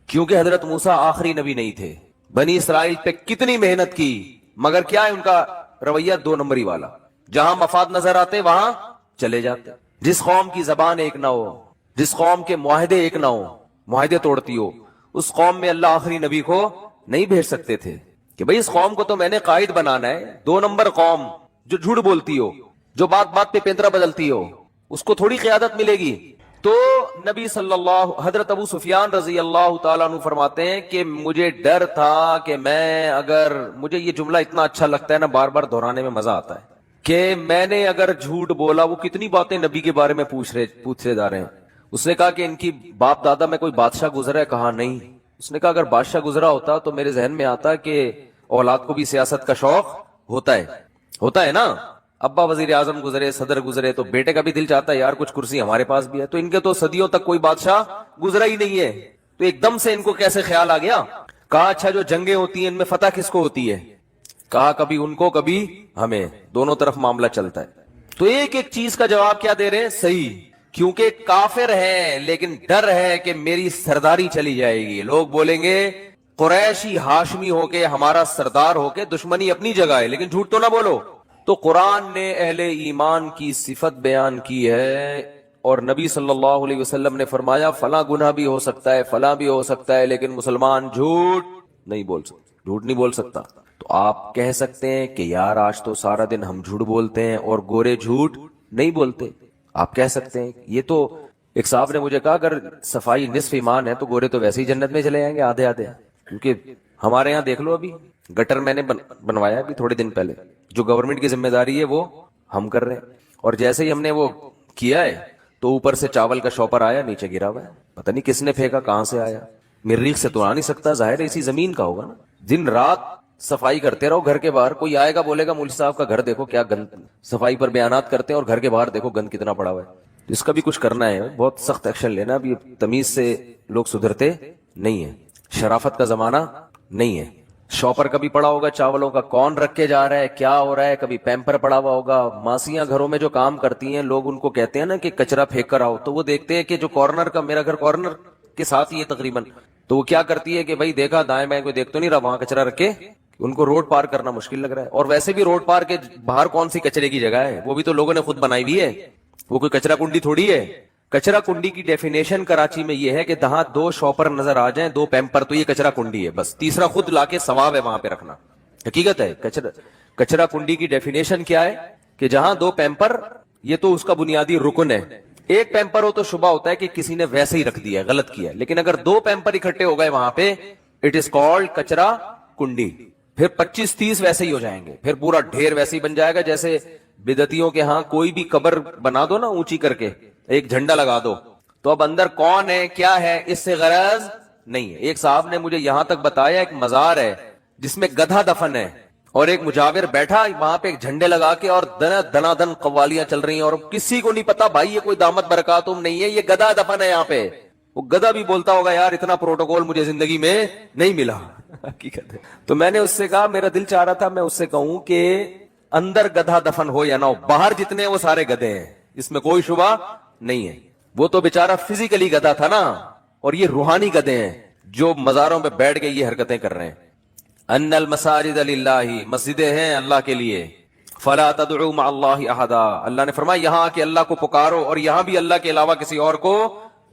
کیونکہ حضرت موسیٰ آخری نبی نہیں تھے. بنی اسرائیل پہ کتنی محنت کی، مگر کیا ہے ان کا رویہ؟ دو نمبری والا. جہاں مفاد نظر آتے وہاں چلے جاتے. جس قوم کی زبان ایک نہ ہو، جس قوم کے معاہدے ایک نہ ہو، معاہدے توڑتی ہو، اس قوم میں اللہ آخری نبی کو نہیں بھیج سکتے تھے کہ بھئی اس قوم کو تو میں نے قائد بنانا ہے. 2 نمبر قوم جو جھوٹ بولتی ہو، جو بات بات پہ پیندرا بدلتی ہو، اس کو تھوڑی قیادت ملے گی. تو نبی صلی اللہ حضرت ابو سفیان رضی اللہ تعالیٰ عنہ فرماتے ہیں کہ مجھے ڈر تھا کہ میں اگر، مجھے یہ جملہ اتنا اچھا لگتا ہے نا، بار بار دہرانے میں مزہ آتا ہے، کہ میں نے اگر جھوٹ بولا، وہ کتنی باتیں نبی کے بارے میں پوچھتے جا رہے ہیں. اس نے کہا کہ ان کی باپ دادا میں کوئی بادشاہ گزرا ہے؟ کہا نہیں. اس نے کہا اگر بادشاہ گزرا ہوتا تو میرے ذہن میں آتا کہ اولاد کو بھی سیاست کا شوق ہوتا ہے نا. ابا وزیر اعظم گزرے، صدر گزرے تو بیٹے کا بھی دل چاہتا ہے یار کچھ کرسی ہمارے پاس بھی ہے. تو ان کے تو صدیوں تک کوئی بادشاہ گزرا ہی نہیں ہے، تو ایک دم سے ان کو کیسے خیال آ گیا؟ کہا اچھا جو جنگیں ہوتی ہیں ان میں فتح کس کو ہوتی ہے؟ کہا کبھی ان کو کبھی ہمیں، دونوں طرف معاملہ چلتا ہے. تو ایک ایک چیز کا جواب کیا دے رہے ہیں؟ صحیح. کیونکہ کافر ہے لیکن ڈر ہے کہ میری سرداری چلی جائے گی، لوگ بولیں گے قریشی ہاشمی ہو کے ہمارا سردار ہو کے، دشمنی اپنی جگہ ہے لیکن جھوٹ تو نہ بولو. تو قرآن نے اہل ایمان کی صفت بیان کی ہے اور نبی صلی اللہ علیہ وسلم نے فرمایا فلاں گناہ بھی ہو سکتا ہے، فلاں بھی ہو سکتا ہے، لیکن مسلمان جھوٹ نہیں بول سکتا، جھوٹ نہیں بول سکتا. تو آپ کہہ سکتے ہیں کہ یار آج تو سارا دن ہم جھوٹ بولتے ہیں اور گورے جھوٹ نہیں بولتے. آپ کہہ سکتے ہیں. یہ تو ایک صاحب نے مجھے کہا اگر صفائی نصف ایمان ہے تو گورے تو ویسے ہی جنت میں چلے جائیں گے آدھے آدھے. کیونکہ ہمارے یہاں دیکھ لو, ابھی گٹر میں نے بنوایا ابھی تھوڑے دن پہلے, جو گورنمنٹ کی ذمہ داری ہے وہ ہم کر رہے ہیں, اور جیسے ہی ہم نے وہ کیا ہے تو اوپر سے چاول کا شاپر آیا, نیچے گرا ہوا ہے, پتہ نہیں کس نے پھینکا, کہاں سے آیا, مریخ سے تو آ نہیں سکتا, ظاہر ہے اسی زمین کا ہوگا نا. دن رات صفائی کرتے رہو گھر کے باہر, کوئی آئے گا بولے گا مولوی صاحب کا گھر دیکھو کیا گند, صفائی پر بیانات کرتے ہیں اور گھر کے باہر دیکھو گند کتنا پڑا ہوا ہے. اس کا بھی کچھ کرنا ہے, بہت سخت ایکشن لینا. ابھی تمیز سے لوگ سدھرتے نہیں ہیں, شرافت کا زمانہ نہیں ہے. شاپر کبھی پڑا ہوگا چاولوں کا, کون رکھ کے جا رہا ہے, کیا ہو رہا ہے, کبھی پیمپر پڑا ہوا ہوگا. ماسیاں گھروں میں جو کام کرتی ہیں, لوگ ان کو کہتے ہیں نا کہ کچرا پھینک کر آؤ, تو وہ دیکھتے ہیں کہ جو کارنر کا, میرا گھر کارنر کے ساتھ ہی ہے تقریباً, تو وہ کیا کرتی ہے کہ بھائی دیکھا دائیں بائیں کوئی دیکھ تو نہیں رہا, وہاں کچرا رکھے. ان کو روڈ پار کرنا مشکل لگ رہا ہے, اور ویسے بھی روڈ پار کے باہر کون سی کچرے کی جگہ ہے, وہ بھی تو لوگوں نے خود بنائی ہوئی ہے, وہ کوئی کچرا کنڈی تھوڑی ہے. کچرا کنڈی کی ڈیفینیشن کراچی میں یہ ہے کہ جہاں 2 شاپر نظر آ جائیں, 2 پیمپر, تو یہ کچرا کنڈی ہے بس, تیسرا خود لا کے ثواب ہے وہاں پہ رکھنا. حقیقت ہے. کچرا کنڈی کی ڈیفینیشن کیا ہے کہ جہاں 2 پیمپر, یہ تو اس کا بنیادی رکن ہے. 1 پیمپر ہو تو شبہ ہوتا ہے کہ کسی نے ویسے ہی رکھ دیا, غلط کیا, لیکن اگر 2 پیمپر اکٹھے ہو گئے وہاں پہ, اٹ از کالڈ کچرا کنڈی. پھر 25-30 ویسے ہی ہو جائیں گے, پھر پورا ڈھیر ویسے ہی بن جائے گا. جیسے بدعتیوں کے ہاں کوئی بھی قبر بنا دو نا اونچی کر کے, ایک جھنڈا لگا دو, تو اب اندر کون ہے کیا ہے اس سے غرض نہیں ہے. ایک صاحب نے مجھے یہاں تک بتایا, ایک مزار ہے جس میں گدھا دفن ہے, اور ایک مجاور بیٹھا وہاں پہ ایک جھنڈے لگا کے, اور دنا دن قوالیاں چل رہی ہیں, اور کسی کو نہیں پتا بھائی یہ کوئی دامت برکاتم نہیں ہے, یہ گدھا دفن ہے یہاں پہ. وہ گدھا بھی بولتا ہوگا یار اتنا پروٹوکول مجھے زندگی میں نہیں ملا. حقیقت ہے. تو میں نے اس سے کہا, میرا دل چاہ رہا تھا میں اس سے کہوں کہ اندر گدھا دفن ہو یا نہ ہو, باہر جتنے وہ سارے گدھے ہیں, اس میں کوئی شبہ نہیں ہے. وہ تو بیچارہ فزیکلی گدھا تھا نا, اور یہ روحانی گدھے ہیں جو مزاروں پہ بیٹھ کے یہ حرکتیں کر رہے ہیں. ان المساجد للہ, مسجدیں ہیں اللہ کے لیے, فلا تدعوا مع اللہ احدا, اللہ نے فرمایا یہاں کے اللہ کو پکارو, اور یہاں بھی اللہ کے علاوہ کسی اور کو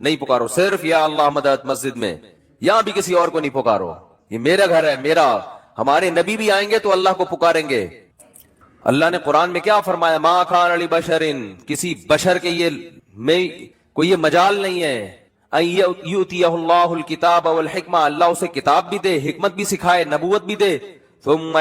نہیں پکارو, صرف یا اللہ مدد مسجد میں, یہاں بھی کسی اور کو نہیں پکارو, یہ میرا گھر ہے میرا. ہمارے نبی بھی آئیں گے تو اللہ کو پکاریں گے. اللہ نے قرآن میں کیا فرمایا, ما کان لبشر, کسی بشر کے یہ میں کوئی یہ مجال نہیں ہے, ان یؤتیہ اللہ الکتاب والحکمہ, اللہ اسے کتاب بھی دے, حکمت بھی سکھائے, نبوت بھی دے, ثم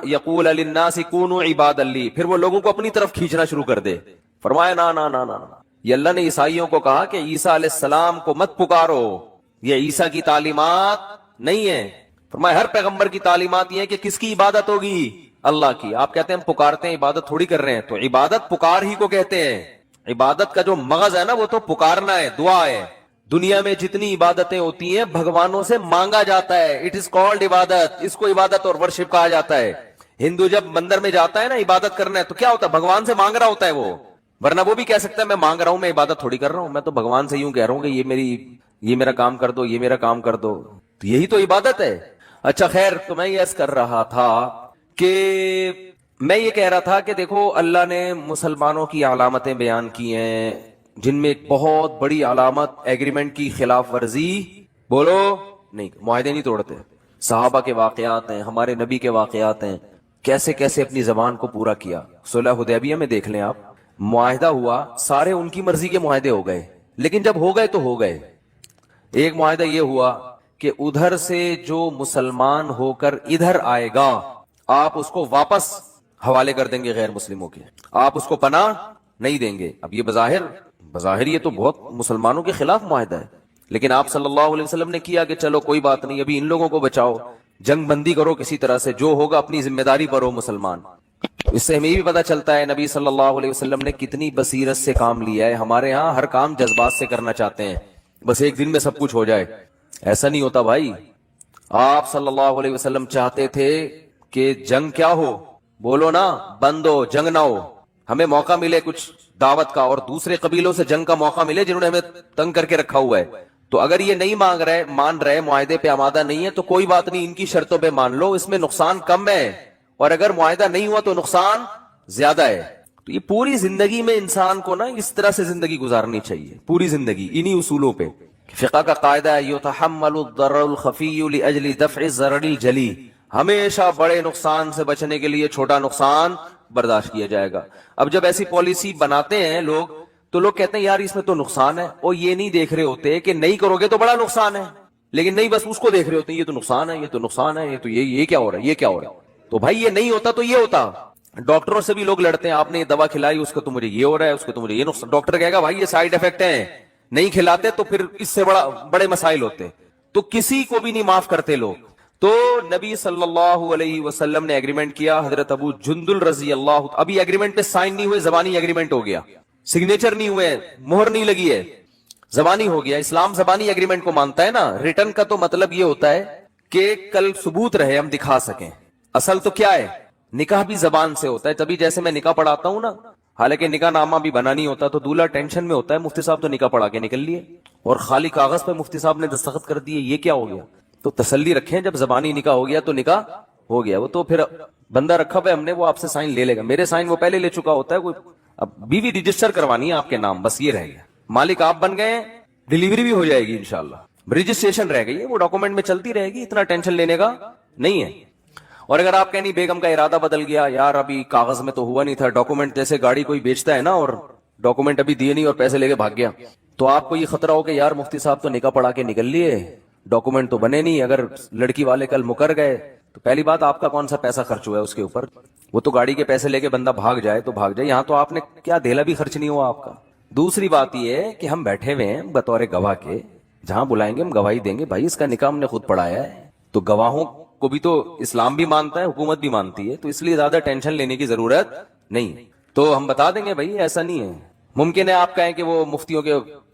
یقول للناس کونوا عبادا لی, پھر وہ لوگوں کو اپنی طرف کھینچنا شروع کر دے. فرمایا نا نا نا نا, یہ اللہ نے عیسائیوں کو کہا کہ عیسیٰ علیہ السلام کو مت پکارو, یہ عیسیٰ کی تعلیمات نہیں ہے. فرمایا ہر پیغمبر کی تعلیمات یہ ہے کہ کس کی عبادت ہوگی, اللہ کی. آپ کہتے ہیں ہم پکارتے ہیں, عبادت تھوڑی کر رہے ہیں, تو عبادت پکار ہی کو کہتے ہیں. عبادت کا جو مغز ہے نا وہ تو پکارنا ہے, دعا ہے. دنیا میں جتنی عبادتیں ہوتی ہیں بھگوانوں سے مانگا جاتا ہے, اٹ از کالڈ عبادت, اس کو عبادت اور ورشپ کہا جاتا ہے. ہندو جب مندر میں جاتا ہے نا عبادت کرنا ہے, تو کیا ہوتا ہے, بھگوان سے مانگ رہا ہوتا ہے وہ, ورنہ وہ بھی کہہ سکتا ہے میں مانگ رہا ہوں, میں عبادت تھوڑی کر رہا ہوں, میں تو بھگوان سے یوں کہہ رہا ہوں کہ یہ میرا کام کر دو, یہ میرا کام کر دو, تو یہی تو عبادت ہے. اچھا خیر, تو میں یہ عرض کر رہا تھا کہ میں یہ کہہ رہا تھا کہ دیکھو اللہ نے مسلمانوں کی علامتیں بیان کی ہیں, جن میں ایک بہت بڑی علامت ایگریمنٹ کی خلاف ورزی, بولو نہیں, معاہدے نہیں توڑتے. صحابہ کے واقعات ہیں, ہمارے نبی کے واقعات ہیں, کیسے کیسے اپنی زبان کو پورا کیا. صلح حدیبیہ میں دیکھ لیں آپ, معاہدہ ہوا, سارے ان کی مرضی کے معاہدے ہو گئے, لیکن جب ہو گئے تو ہو گئے. ایک معاہدہ یہ ہوا کہ ادھر سے جو مسلمان ہو کر ادھر آئے گا آپ اس کو واپس حوالے کر دیں گے غیر مسلموں کے, آپ اس کو پناہ نہیں دیں گے. اب یہ بظاہر یہ تو بہت مسلمانوں کے خلاف معاہدہ ہے, لیکن آپ صلی اللہ علیہ وسلم نے کیا کہ چلو کوئی بات نہیں, ابھی ان لوگوں کو بچاؤ, جنگ بندی کرو کسی طرح سے, جو ہوگا اپنی ذمہ داری پر ہو مسلمان. اس سے ہمیں بھی پتہ چلتا ہے نبی صلی اللہ علیہ وسلم نے کتنی بصیرت سے کام لیا ہے. ہمارے ہاں ہر کام جذبات سے کرنا چاہتے ہیں, بس ایک دن میں سب کچھ ہو جائے, ایسا نہیں ہوتا بھائی. آپ صلی اللہ علیہ وسلم چاہتے تھے کہ جنگ کیا ہو, بولو نا, بند ہو, جنگ نہ ہو, ہمیں موقع ملے کچھ دعوت کا, اور دوسرے قبیلوں سے جنگ کا موقع ملے جنہوں نے ہمیں تنگ کر کے رکھا ہوا ہے. تو اگر یہ نہیں مان رہے, معاہدے پہ آمادہ نہیں ہے, تو کوئی بات نہیں, ان کی شرطوں پہ مان لو, اس میں نقصان کم ہے, اور اگر معاہدہ نہیں ہوا تو نقصان زیادہ ہے. تو یہ پوری زندگی میں انسان کو نا اس طرح سے زندگی گزارنی چاہیے, پوری زندگی انہی اصولوں پہ. فقہ کا قاعدہ ہے یتحمل الضرر الخفی لاجل دفع الضرر الجلی, ہمیشہ بڑے نقصان سے بچنے کے لیے چھوٹا نقصان برداشت کیا جائے گا. اب جب ایسی پالیسی بناتے ہیں لوگ, تو لوگ کہتے ہیں یار اس میں تو نقصان ہے, اور یہ نہیں دیکھ رہے ہوتے کہ نہیں کرو گے تو بڑا نقصان ہے. لیکن نہیں بس اس کو دیکھ رہے ہوتے ہیں، یہ تو نقصان ہے، یہ تو نقصان ہے، یہ تو یہ کیا ہو رہا ہے، یہ کیا ہو رہا ہے. تو بھائی یہ نہیں ہوتا تو یہ ہوتا. ڈاکٹروں سے بھی لوگ لڑتے ہیں، آپ نے یہ دوا کھلائی، اس کو تو مجھے یہ ہو رہا ہے، اس کو تو مجھے یہ نقصان. ڈاکٹر کہے گا بھائی یہ سائیڈ افیکٹ ہیں، نہیں کھلاتے تو پھر اس سے بڑے مسائل ہوتے. تو کسی کو بھی نہیں معاف کرتے لوگ. تو نبی صلی اللہ علیہ وسلم نے ایگریمنٹ کیا. حضرت ابو جندل رضی اللہ، ابھی ایگریمنٹ پہ سائن نہیں ہوئے، زبانی ایگریمنٹ ہو گیا، سگنیچر نہیں ہوئے، مہر نہیں لگی ہے، زبانی ہو گیا. اسلام زبانی ایگریمنٹ کو مانتا ہے نا. ریٹرن کا تو مطلب یہ ہوتا ہے کہ کل ثبوت رہے، ہم دکھا سکیں. اصل تو کیا ہے، نکاح بھی زبان سے ہوتا ہے. تبھی جیسے میں نکاح پڑھاتا ہوں نا، حالانکہ نکاح نامہ بھی بنا نہیں ہوتا، تو دولہا ٹینشن میں ہوتا ہے، مفتی صاحب تو نکاح پڑھا کے نکل لیے اور خالی کاغذ پہ مفتی صاحب نے دستخط کر دیے، یہ کیا ہو گیا. تو تسلی رکھیں، جب زبانی نکاح ہو گیا تو نکاح ہو گیا. وہ تو پھر بندہ رکھا ہوا ہم نے، وہ آپ سے سائن لے لے گا. میرے سائن وہ پہلے لے چکا ہوتا ہے. کوئی اب بیوی رجسٹر کروانی ہے آپ کے نام، بس یہ رہ گیا. مالک آپ بن گئے، ڈیلیوری بھی ہو جائے گی انشاءاللہ، رجسٹریشن رہ گئی ہے، وہ ڈاکومنٹ میں چلتی رہے گی، اتنا ٹینشن لینے کا نہیں ہے. اور اگر آپ کہیں بیگم کا ارادہ بدل گیا، یار ابھی کاغذ میں تو ہوا نہیں تھا، ڈاکومنٹ جیسے گاڑی کوئی بیچتا ہے نا اور ڈاکومنٹ ابھی دیے نہیں اور پیسے لے کے بھاگ گیا، تو آپ کو یہ خطرہ ہو کہ یار مفتی صاحب تو نکاح پڑھا کے نکل لیے، ڈاکومنٹ تو بنے نہیں، اگر لڑکی والے کل مکر گئے تو پہلی بات آپ کا کون سا پیسہ خرچ ہوا ہے اس کے اوپر. وہ تو گاڑی کے پیسے لے کے بندہ بھاگ جائے تو بھاگ جائے، یہاں تو آپ نے کیا دھیلا بھی خرچ نہیں ہوا آپ کا. دوسری بات یہ ہے کہ ہم بیٹھے ہوئے ہیں بطور گواہ کے، جہاں بلائیں گے ہم گواہی دیں گے. بھائی اس کا نکاح ہم نے خود پڑھایا ہے، تو گواہوں کو بھی تو اسلام بھی مانتا ہے، حکومت بھی مانتی ہے، تو اس لیے زیادہ ٹینشن لینے کی ضرورت نہیں. تو ہم بتا دیں گے بھائی ایسا نہیں ہے. ممکن ہے آپ کہیں کہ وہ مفتیوں کے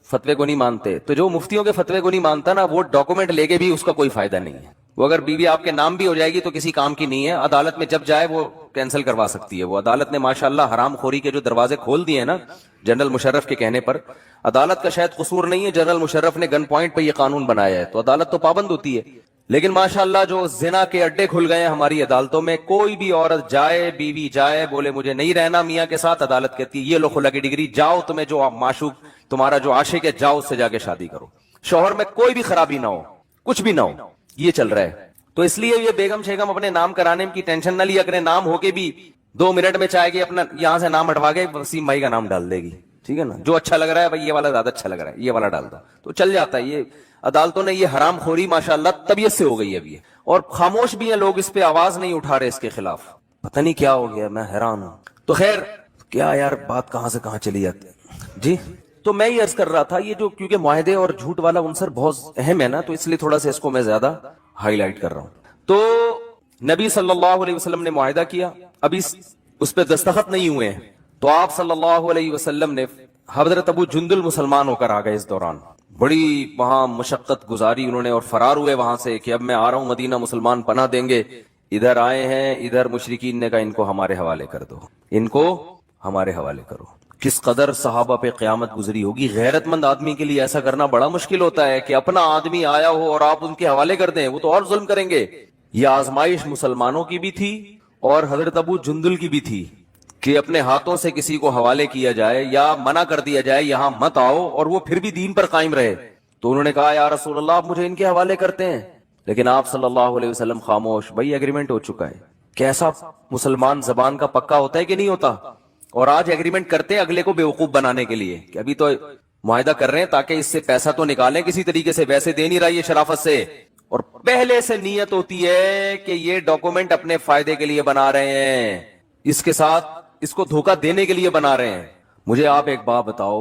فتوے کو نہیں مانتے، تو جو مفتیوں کے فتوے کو نہیں مانتا نا، وہ ڈاکومنٹ لے کے بھی اس کا کوئی فائدہ نہیں ہے. وہ اگر بیوی آپ کے نام بھی ہو جائے گی تو کسی کام کی نہیں ہے، عدالت میں جب جائے وہ کینسل کروا سکتی ہے. وہ عدالت نے ماشاءاللہ حرام خوری کے جو دروازے کھول دیے ہیں نا جنرل مشرف کے کہنے پر. عدالت کا شاید قصور نہیں ہے، جنرل مشرف نے گن پوائنٹ پہ یہ قانون بنایا ہے، تو عدالت تو پابند ہوتی ہے. لیکن ماشاءاللہ جو زنا کے اڈے کھل گئے ہیں ہماری عدالتوں میں، کوئی بھی عورت جائے، بیوی جائے، بولے مجھے نہیں رہنا میاں کے ساتھ، عدالت کہتی ہے یہ لو خلا کی ڈگری، جاؤ، تمہیں جو معشوق تمہارا جو عاشق ہے جاؤ اس سے جا کے شادی کرو. شوہر میں کوئی بھی خرابی نہ ہو، کچھ بھی نہ ہو، یہ چل رہا ہے. تو اس لیے یہ بیگم شیگم اپنے نام کرانے کی ٹینشن نہ لیا کریں. نام ہو کے بھی 2 منٹ میں چاہے گی اپنا یہاں سے نام ہٹوا کے وسیم بھائی کا نام ڈال دے گی، ٹھیک ہے نا، جو اچھا لگ رہا ہے بھائی یہ والا زیادہ اچھا لگ رہا ہے، یہ والا ڈال دو، تو چل جاتا ہے. یہ عدالتوں نے یہ حرام خوری ماشاءاللہ طبیعت سے ہو گئی ہے ابھی، اور خاموش بھی ہیں لوگ، اس پہ آواز نہیں اٹھا رہے اس کے خلاف. پتہ نہیں کیا ہو گیا، میں حیران ہوں. تو خیر کیا یار بات کہاں سے کہاں چلی جاتی ہے جی. تو میں یہ عرض کر رہا تھا، یہ جو کیونکہ معاہدے اور جھوٹ والا عنصر بہت اہم ہے نا، تو اس لیے تھوڑا سا اس کو میں زیادہ ہائی لائٹ کر رہا ہوں. تو نبی صلی اللہ علیہ وسلم نے معاہدہ کیا، ابھی اس پہ دستخط نہیں ہوئے ہیں، تو آپ صلی اللہ علیہ وسلم نے، حضرت ابو جندل مسلمان ہو کر آ گئے. اس دوران بڑی وہاں مشقت گزاری انہوں نے اور فرار ہوئے وہاں سے کہ اب میں آ رہا ہوں مدینہ، مسلمان پناہ دیں گے. ادھر آئے ہیں، ادھر مشرکین نے کہا ان کو ہمارے حوالے کر دو، ان کو ہمارے حوالے کرو. کس قدر صحابہ پہ قیامت گزری ہوگی. غیرت مند آدمی کے لیے ایسا کرنا بڑا مشکل ہوتا ہے کہ اپنا آدمی آیا ہو اور آپ ان کے حوالے کر دیں، وہ تو اور ظلم کریں گے. یہ آزمائش مسلمانوں کی بھی تھی اور حضرت ابو جندل کی بھی تھی کہ اپنے ہاتھوں سے کسی کو حوالے کیا جائے یا منع کر دیا جائے یہاں مت آؤ، اور وہ پھر بھی دین پر قائم رہے. تو انہوں نے کہا یا رسول اللہ آپ مجھے ان کے حوالے کرتے ہیں، لیکن آپ صلی اللہ علیہ وسلم خاموش. بھائی ایگریمنٹ ہو چکا ہے. کیسا مسلمان زبان کا پکا ہوتا ہے کہ نہیں ہوتا. اور آج ایگریمنٹ کرتے ہیں اگلے کو بیوقوف بنانے کے لیے کہ ابھی تو معاہدہ کر رہے ہیں تاکہ اس سے پیسہ تو نکالیں کسی طریقے سے، ویسے دے نہیں رہا یہ شرافت سے. اور پہلے سے نیت ہوتی ہے کہ یہ ڈاکومنٹ اپنے فائدے کے لیے بنا رہے ہیں، اس کے ساتھ اس کو دھوکہ دینے کے لیے بنا رہے ہیں. مجھے آپ ایک بات بتاؤ،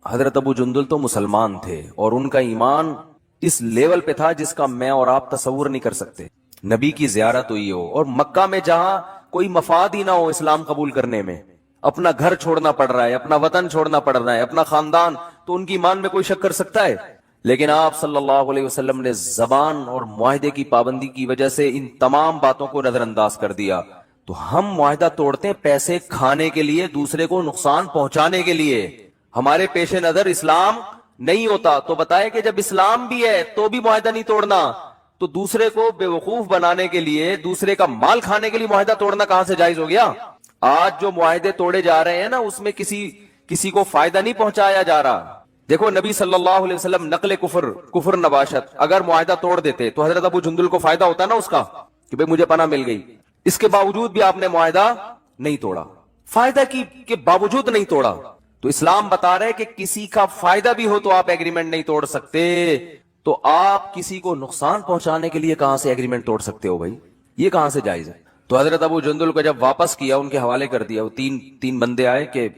حضرت ابو جندل تو مسلمان تھے اور ان کا ایمان اس لیول پہ تھا جس کا میں اور آپ تصور نہیں کر سکتے. نبی کی زیارت ہوئی ہو اور مکہ میں جہاں کوئی مفاد ہی نہ ہو اسلام قبول کرنے میں، اپنا گھر چھوڑنا پڑ رہا ہے، اپنا وطن چھوڑنا پڑ رہا ہے، اپنا خاندان، تو ان کی ایمان میں کوئی شک کر سکتا ہے؟ لیکن آپ صلی اللہ علیہ وسلم نے زبان اور معاہدے کی پابندی کی وجہ سے ان تمام باتوں کو نظر انداز کر دیا. تو ہم معاہدہ توڑتے ہیں پیسے کھانے کے لیے، دوسرے کو نقصان پہنچانے کے لیے. ہمارے پیش نظر اسلام نہیں ہوتا. تو بتائے کہ جب اسلام بھی ہے تو بھی معاہدہ نہیں توڑنا، تو دوسرے کو بیوقوف بنانے کے لیے، دوسرے کا مال کھانے کے لیے معاہدہ توڑنا کہاں سے جائز ہو گیا؟ آج جو معاہدے توڑے جا رہے ہیں نا، اس میں کسی کو فائدہ نہیں پہنچایا جا رہا. دیکھو نبی صلی اللہ علیہ وسلم نقل کفر نباشت، اگر معاہدہ توڑ دیتے تو حضرت ابو جندل کو فائدہ ہوتا نا اس کا کہ بھئی مجھے پناہ مل گئی. اس کے باوجود بھی آپ نے معاہدہ نہیں توڑا، فائدہ کی کے باوجود نہیں توڑا. تو اسلام بتا رہے کہ کسی کا فائدہ بھی ہو تو آپ ایگریمنٹ نہیں توڑ سکتے. تو آپ کسی کو نقصان پہنچانے کے لیے کہاں سے ایگریمنٹ توڑ سکتے ہو بھائی؟ یہ کہاں سے جائز ہے؟ تو حضرت ابو جندل کو جب واپس کیا، ان کے حوالے کر دیا، وہ تین بندے آئے کہ